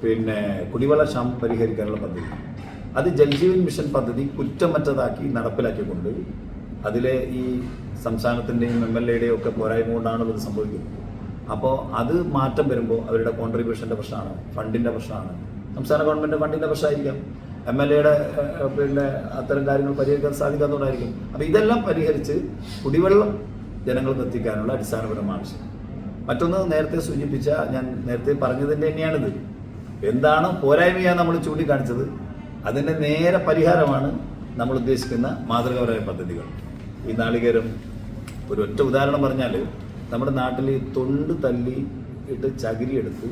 പിന്നെ കുടിവെള്ള ക്ഷാമം പരിഹരിക്കാനുള്ള പദ്ധതി. അത് ജൽജീവൻ മിഷൻ പദ്ധതി കുറ്റമറ്റതാക്കി നടപ്പിലാക്കിക്കൊണ്ട് അതിലെ ഈ സംസ്ഥാനത്തിൻ്റെയും MLA-യുടെയും ഒക്കെ പോരായ്മ കൊണ്ടാണ് ഇത് സംഭവിക്കുന്നത്. അപ്പോൾ അത് മാറ്റം വരുമ്പോൾ അവരുടെ കോൺട്രിബ്യൂഷൻ്റെ പ്രശ്നമാണ്, ഫണ്ടിൻ്റെ പ്രശ്നമാണ്, സംസ്ഥാന ഗവൺമെൻറ് ഫണ്ടിൻ്റെ പ്രശ്നമായിരിക്കാം, MLA-യുടെ പിന്നെ അത്തരം കാര്യങ്ങൾ പരിഹരിക്കാൻ സാധിക്കാത്തതുകൊണ്ടായിരിക്കും. അപ്പോൾ ഇതെല്ലാം പരിഹരിച്ച് കുടിവെള്ളം ജനങ്ങൾക്ക് എത്തിക്കാനുള്ള അടിസ്ഥാനപരമായ ആവശ്യം. മറ്റൊന്ന് നേരത്തെ സൂചിപ്പിച്ച, ഞാൻ നേരത്തെ പറഞ്ഞതിൻ്റെ തന്നെയാണിത്. എന്താണ് പോരായ്മയാണ് നമ്മൾ ചൂണ്ടിക്കാണിച്ചത്, അതിൻ്റെ നേരെ പരിഹാരമാണ് നമ്മൾ ഉദ്ദേശിക്കുന്ന മാതൃകാപരമായ പദ്ധതികൾ. ഈ നാളികേരം ഒരു ഒറ്റ ഉദാഹരണം പറഞ്ഞാൽ, നമ്മുടെ നാട്ടിൽ തൊണ്ട് തല്ലി ഇട്ട് ചകിരിയെടുത്ത്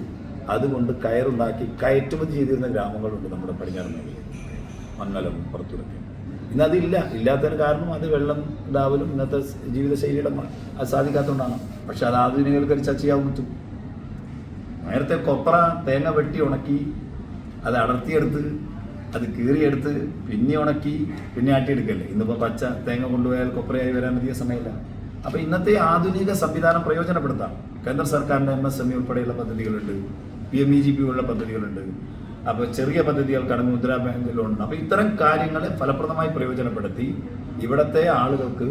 അതുകൊണ്ട് കയറുണ്ടാക്കി കയറ്റുമതി ചെയ്തിരുന്ന ഗ്രാമങ്ങളുണ്ട് നമ്മുടെ പടിഞ്ഞാറൻ മേഖലയിൽ, മംഗലം, പുറത്തൂരൊക്കെ. ഇന്നതില്ല. ഇല്ലാത്തതിന് കാരണം അത് വെള്ളം ഉണ്ടാവലും ഇന്നത്തെ ജീവിതശൈലിയുടെ അത് സാധിക്കാത്തതുകൊണ്ടാണ്. പക്ഷെ അത് ആധുനികവൽക്കരിച്ചാൽ ചെയ്യാൻ പറ്റും. നേരത്തെ കൊപ്ര തേങ്ങ വെട്ടി ഉണക്കി അത് അടർത്തിയെടുത്ത് അത് കീറിയെടുത്ത് പിന്നെ ഉണക്കി പിന്നെ ആട്ടിയെടുക്കല്ലേ. ഇന്നിപ്പോൾ പച്ച തേങ്ങ കൊണ്ടുപോയാൽ കൊപ്രയായി വരാൻ അധികം സമയമില്ല. അപ്പോൾ ഇന്നത്തെ ആധുനിക സംവിധാനം പ്രയോജനപ്പെടുത്താം. കേന്ദ്ര സർക്കാരിൻ്റെ MSME ഉൾപ്പെടെയുള്ള പദ്ധതികളുണ്ട്, PMEGP ഉള്ള പദ്ധതികളുണ്ട്. അപ്പോൾ ചെറിയ പദ്ധതികൾക്കാണ് മുദ്രാ ബാങ്ക് ലോൺ. അപ്പോൾ ഇത്തരം കാര്യങ്ങളെ ഫലപ്രദമായി പ്രയോജനപ്പെടുത്തി ഇവിടുത്തെ ആളുകൾക്ക്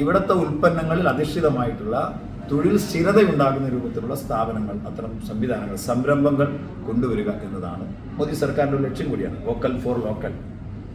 ഇവിടുത്തെ ഉൽപ്പന്നങ്ങളിൽ അധിഷ്ഠിതമായിട്ടുള്ള തൊഴിൽ സ്ഥിരതയുണ്ടാകുന്ന രൂപത്തിലുള്ള സ്ഥാപനങ്ങൾ, അത്തരം സംവിധാനങ്ങൾ, സംരംഭങ്ങൾ കൊണ്ടുവരിക എന്നതാണ് മോദി സർക്കാരിൻ്റെ ലക്ഷ്യം കൂടിയാണ്. Vocal for local.